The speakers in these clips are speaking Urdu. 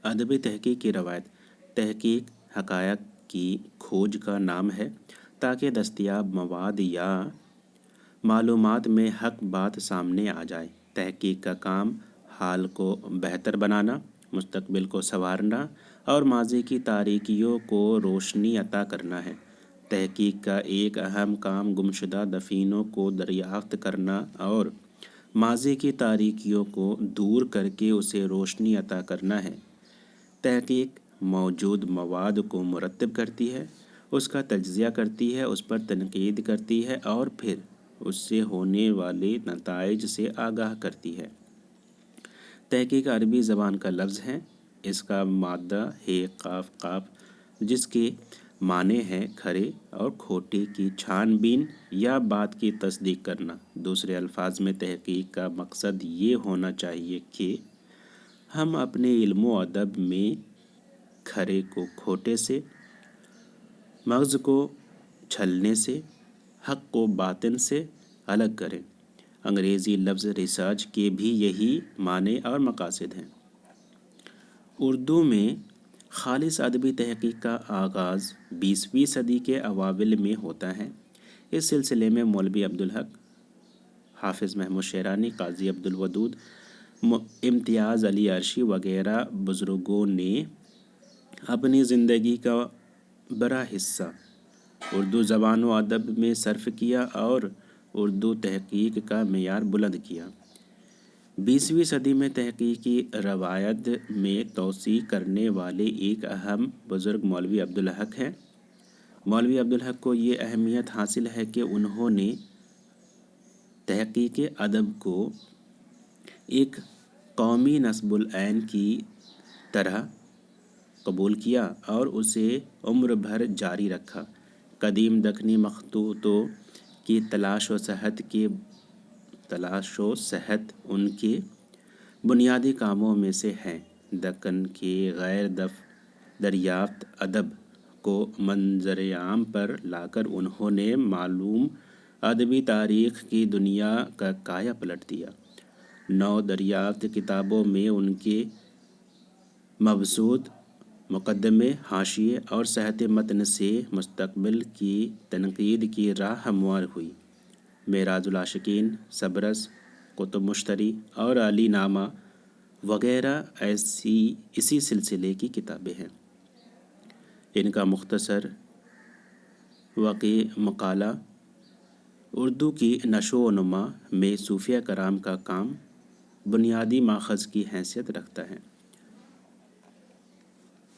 ادبی تحقیق کی روایت۔ تحقیق حقائق کی کھوج کا نام ہے تاکہ دستیاب مواد یا معلومات میں حق بات سامنے آ جائے۔ تحقیق کا کام حال کو بہتر بنانا، مستقبل کو سنوارنا اور ماضی کی تاریکیوں کو روشنی عطا کرنا ہے۔ تحقیق کا ایک اہم کام گمشدہ دفینوں کو دریافت کرنا اور ماضی کی تاریکیوں کو دور کر کے اسے روشنی عطا کرنا ہے۔ تحقیق موجود مواد کو مرتب کرتی ہے، اس کا تجزیہ کرتی ہے، اس پر تنقید کرتی ہے اور پھر اس سے ہونے والے نتائج سے آگاہ کرتی ہے۔ تحقیق عربی زبان کا لفظ ہے۔ اس کا مادہ ہے قاف قاف، جس کے معنی ہے کھرے اور کھوٹے کی چھان بین یا بات کی تصدیق کرنا۔ دوسرے الفاظ میں تحقیق کا مقصد یہ ہونا چاہیے کہ ہم اپنے علم و ادب میں کھرے کو کھوٹے سے، مغز کو چھلنے سے، حق کو باطن سے الگ کریں۔ انگریزی لفظ ریسرچ کے بھی یہی معنی اور مقاصد ہیں۔ اردو میں خالص ادبی تحقیق کا آغاز 20ویں صدی کے اوائل میں ہوتا ہے۔ اس سلسلے میں مولوی عبدالحق، حافظ محمود شیرانی، قاضی عبدالودود، امتیاز علی عرشی وغیرہ بزرگوں نے اپنی زندگی کا بڑا حصہ اردو زبان و ادب میں صرف کیا اور اردو تحقیق کا معیار بلند کیا۔ 20ویں صدی میں تحقیقی روایت میں توسیع کرنے والے ایک اہم بزرگ مولوی عبدالحق ہیں۔ مولوی عبدالحق کو یہ اہمیت حاصل ہے کہ انہوں نے تحقیق ادب کو ایک قومی نصب العین کی طرح قبول کیا اور اسے عمر بھر جاری رکھا۔ قدیم دکنی مخطوطوں کی تلاش و صحت ان کے بنیادی کاموں میں سے ہے۔ دکن کے غیر دریافت ادب کو منظر عام پر لا کر انہوں نے معلوم ادبی تاریخ کی دنیا کا کایا پلٹ دیا۔ نو دریافت کتابوں میں ان کے مبسوط مقدمے، حاشیے اور صحت متن سے مستقبل کی تنقید کی راہ ہموار ہوئی۔ معراج العاشقین، سبرس، کتب مشتری اور علی نامہ وغیرہ اسی سلسلے کی کتابیں ہیں۔ ان کا مختصر واقعی مقالہ اردو کی نشو و نما میں صوفیہ کرام کا کام بنیادی ماخذ کی حیثیت رکھتا ہے۔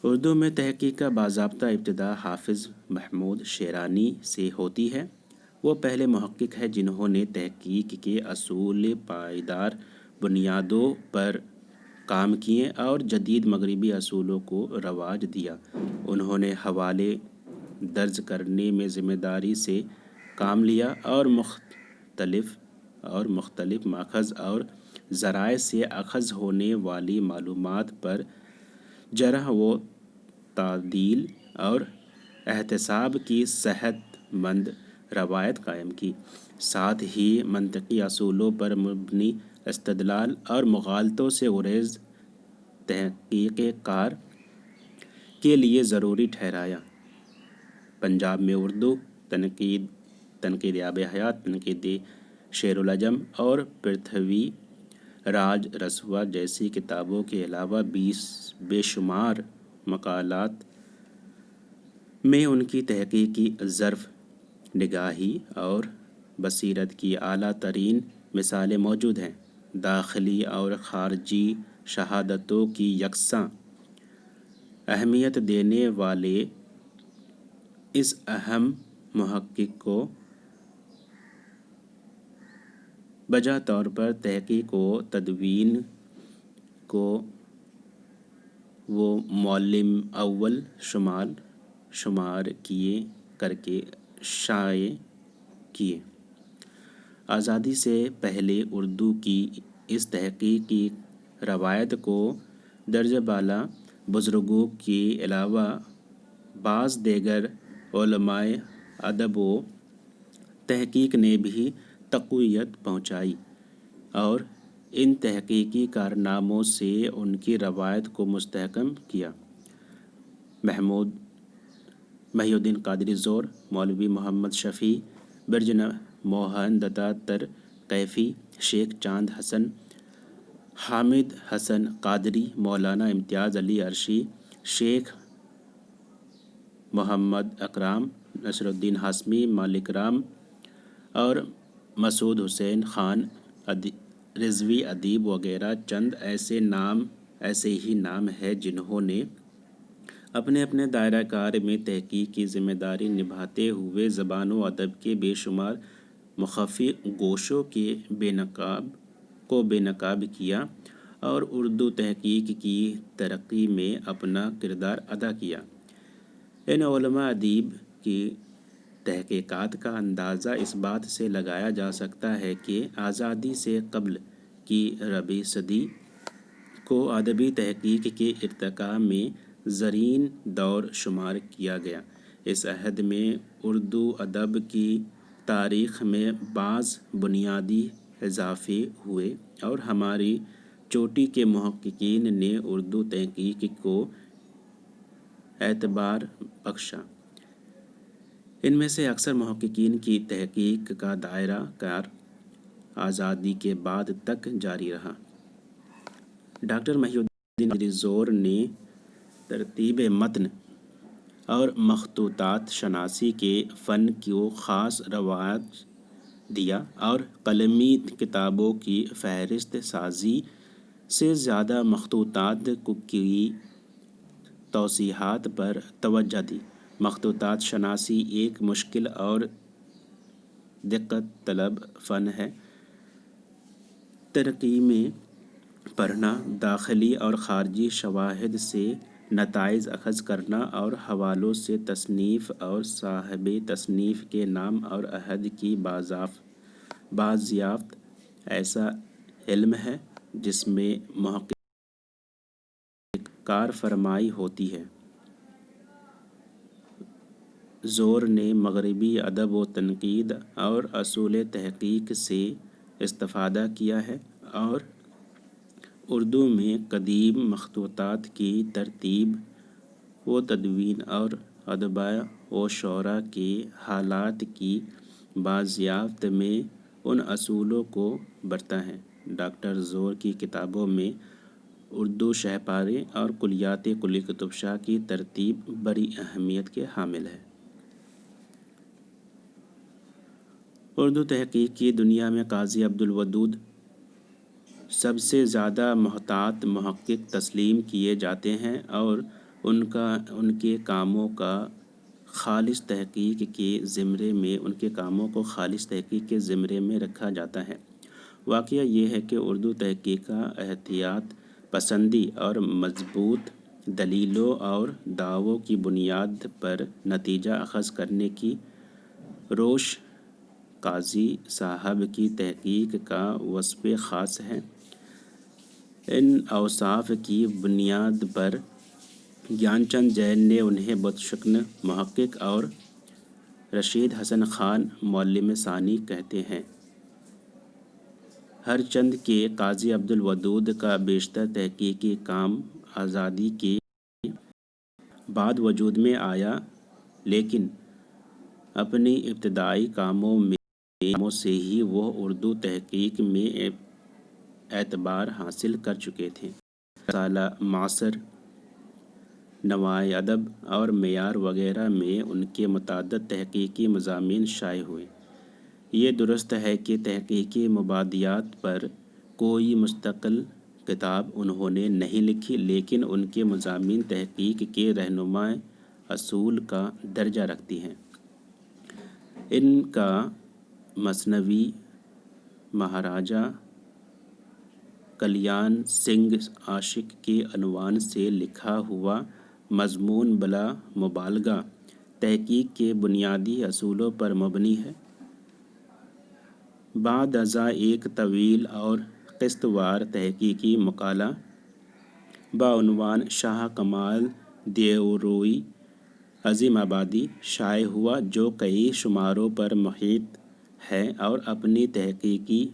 اردو میں تحقیق کا باضابطہ ابتدا حافظ محمود شیرانی سے ہوتی ہے۔ وہ پہلے محقق ہیں جنہوں نے تحقیق کے اصول پائیدار بنیادوں پر کام کیے اور جدید مغربی اصولوں کو رواج دیا۔ انہوں نے حوالے درج کرنے میں ذمہ داری سے کام لیا اور مختلف ماخذ اور ذرائع سے اخذ ہونے والی معلومات پر جرح و تعدیل اور احتساب کی صحت مند روایت قائم کی۔ ساتھ ہی منطقی اصولوں پر مبنی استدلال اور مغالطوں سے گریز تحقیق کار کے لیے ضروری ٹھہرایا۔ پنجاب میں اردو تنقید آب حیات، تنقید شعر العجم اور پرتھوی راج رسوا جیسی کتابوں کے علاوہ بے شمار مقالات میں ان کی تحقیقی ظرف نگاہی اور بصیرت کی اعلیٰ ترین مثالیں موجود ہیں۔ داخلی اور خارجی شہادتوں کی یکساں اہمیت دینے والے اس اہم محقق کو بجا طور پر تحقیق و تدوین کو وہ معلم اول شمار کر کے شائع کیے۔ آزادی سے پہلے اردو کی اس تحقیقی روایت کو درجہ بالا بزرگوں کے علاوہ بعض دیگر علماء ادب و تحقیق نے بھی تقویت پہنچائی اور ان تحقیقی کارناموں سے ان کی روایت کو مستحکم کیا۔ محی الدین قادری زور، مولوی محمد شفیع، برج موہن دتاتر کیفی، شیخ چاند حسن، حامد حسن قادری، مولانا امتیاز علی عرشی، شیخ محمد اکرام، نصر الدین ہاشمی، مالک رام اور مسعود حسین خان رضوی ادیب وغیرہ چند ایسے ہی نام ہیں جنہوں نے اپنے اپنے دائرہ کار میں تحقیق کی ذمہ داری نبھاتے ہوئے زبان و ادب کے بے شمار مخفی گوشوں کو بے نقاب کیا اور اردو تحقیق کی ترقی میں اپنا کردار ادا کیا۔ ان علماء ادیب کی تحقیقات کا اندازہ اس بات سے لگایا جا سکتا ہے کہ آزادی سے قبل کی ربیع صدی کو ادبی تحقیق کے ارتقاء میں زرین دور شمار کیا گیا۔ اس عہد میں اردو ادب کی تاریخ میں بعض بنیادی اضافے ہوئے اور ہماری چوٹی کے محققین نے اردو تحقیق کو اعتبار بخشا۔ ان میں سے اکثر محققین کی تحقیق کا دائرہ کار آزادی کے بعد تک جاری رہا۔ ڈاکٹر محی الدین قادری زور نے ترتیب متن اور مخطوطات شناسی کے فن کو خاص رواج دیا اور قلمی کتابوں کی فہرست سازی سے زیادہ مخطوطات کی توضیحات پر توجہ دی۔ مخطوطات شناسی ایک مشکل اور دقت طلب فن ہے۔ ترقیمیں پڑھنا، داخلی اور خارجی شواہد سے نتائج اخذ کرنا اور حوالوں سے تصنیف اور صاحب تصنیف کے نام اور عہد کی بازیافت ایسا علم ہے جس میں محقق کار فرمائی ہوتی ہے۔ زور نے مغربی ادب و تنقید اور اصول تحقیق سے استفادہ کیا ہے اور اردو میں قدیم مخطوطات کی ترتیب و تدوین اور ادباء و شعراء کے حالات کی بازیافت میں ان اصولوں کو برتا ہے۔ ڈاکٹر زور کی کتابوں میں اردو شہ پارے اور کلیات کلی کتب شاہ کی ترتیب بڑی اہمیت کے حامل ہے۔ اردو تحقیق کی دنیا میں قاضی عبدالودود سب سے زیادہ محتاط محقق تسلیم کیے جاتے ہیں اور ان کے کاموں کو خالص تحقیق کے زمرے میں رکھا جاتا ہے۔ واقعہ یہ ہے کہ اردو تحقیق کا احتیاط پسندی اور مضبوط دلیلوں اور دعووں کی بنیاد پر نتیجہ اخذ کرنے کی روش قاضی صاحب کی تحقیق کا وصف خاص ہے۔ ان اوصاف کی بنیاد پر گیان چند جین نے انہیں بت شکن محقق اور رشید حسن خان معلم ثانی کہتے ہیں۔ ہر چند کہ قاضی عبدالودود کا بیشتر تحقیقی کام آزادی کے بعد وجود میں آیا، لیکن اپنی ابتدائی کاموں سے ہی وہ اردو تحقیق میں اعتبار حاصل کر چکے تھے۔ رسالہ معاصر، نوائے ادب اور معیار وغیرہ میں ان کے متعدد تحقیقی مضامین شائع ہوئے۔ یہ درست ہے کہ تحقیقی مبادیات پر کوئی مستقل کتاب انہوں نے نہیں لکھی، لیکن ان کے مضامین تحقیق کے رہنما اصول کا درجہ رکھتی ہیں۔ ان کا مثنوی مہاراجہ کلیان سنگھ عاشق کے عنوان سے لکھا ہوا مضمون بلا مبالغہ تحقیق کے بنیادی اصولوں پر مبنی ہے۔ بعد ازاں ایک طویل اور قسط وار تحقیقی مقالہ بعنوان شاہ کمال دیوروی عظیم آبادی شائع ہوا، جو کئی شماروں پر محیط ہے اور اپنی تحقیقی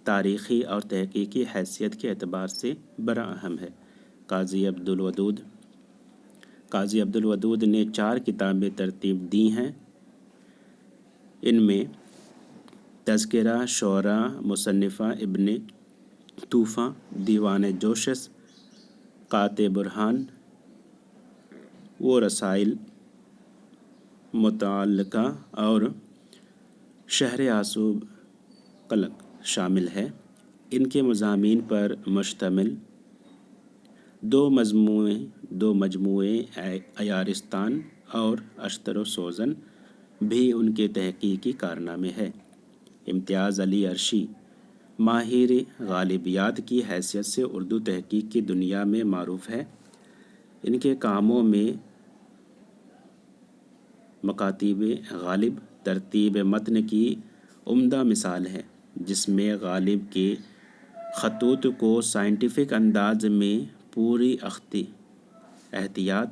تاریخی اور تحقیقی حیثیت کے اعتبار سے بڑا اہم ہے۔ قاضی عبدالودود نے 4 کتابیں ترتیب دی ہیں۔ ان میں تذکرہ شعراء مصنفہ ابن طوفاں، دیوان جوشس، قاط برہان و رسائل متعلقہ اور شہر آسوب قلق شامل ہے۔ ان کے مضامین پر مشتمل دو مجموعے عیارستان اور اشتر و سوزن بھی ان کے تحقیقی کارنامے ہیں۔ امتیاز علی عرشی ماہر غالبیات کی حیثیت سے اردو تحقیق کی دنیا میں معروف ہے۔ ان کے کاموں میں مکاتیب غالب ترتیب متن کی عمدہ مثال ہے، جس میں غالب کے خطوط کو سائنٹیفک انداز میں پوری احتیاط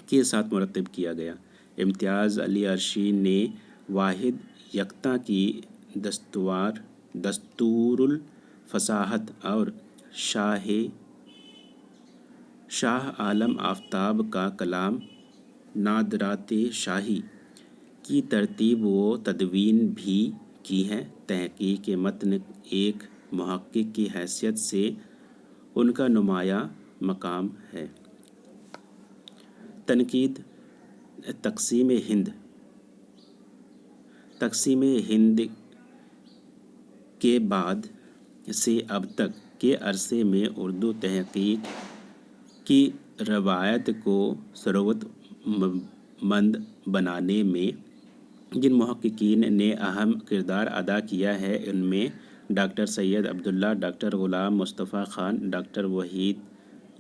کے ساتھ مرتب کیا گیا۔ امتیاز علی عرشی نے واحد یکتا کی دستور الفصاحت اور شاہ عالم آفتاب کا کلام نادرات شاہی کی ترتیب و تدوین بھی کی ہے۔ تحقیق متن ایک محقق کی حیثیت سے ان کا نمایاں مقام ہے۔ تنقید تقسیم ہند کے بعد سے اب تک کے عرصے میں اردو تحقیق کی روایت کو ثروت مند بنانے میں جن محققین نے اہم کردار ادا کیا ہے، ان میں ڈاکٹر سید عبداللہ، doctor Ghulam Mustafa Khan, doctor Waheed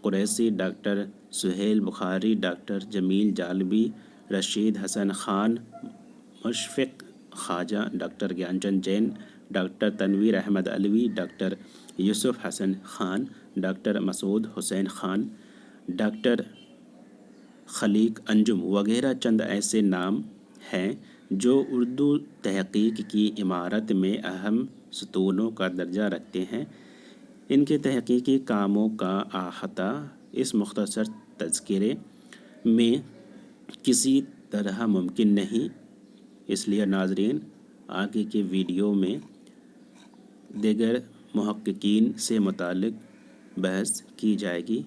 Qureshi, doctor Sohail بخاری، ڈاکٹر جمیل جالبی، رشید حسن خان، مشفق خواجہ، ڈاکٹر گیان چند جین، ڈاکٹر تنویر احمد علوی، ڈاکٹر یوسف حسن خان، ڈاکٹر مسعود حسین خان، ڈاکٹر خلیق انجم وغیرہ چند ایسے نام ہیں جو اردو تحقیق کی عمارت میں اہم ستونوں کا درجہ رکھتے ہیں۔ ان کے تحقیقی کاموں کا احاطہ اس مختصر تذکرے میں کسی طرح ممکن نہیں، اس لیے ناظرین آگے کے ویڈیو میں دیگر محققین سے متعلق بحث کی جائے گی۔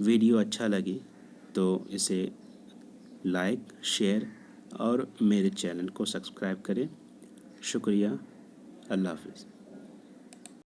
ویڈیو اچھا لگے تو اسے لائک، شیئر اور میرے چینل کو سبسکرائب کریں۔ شکریہ، اللہ حافظ۔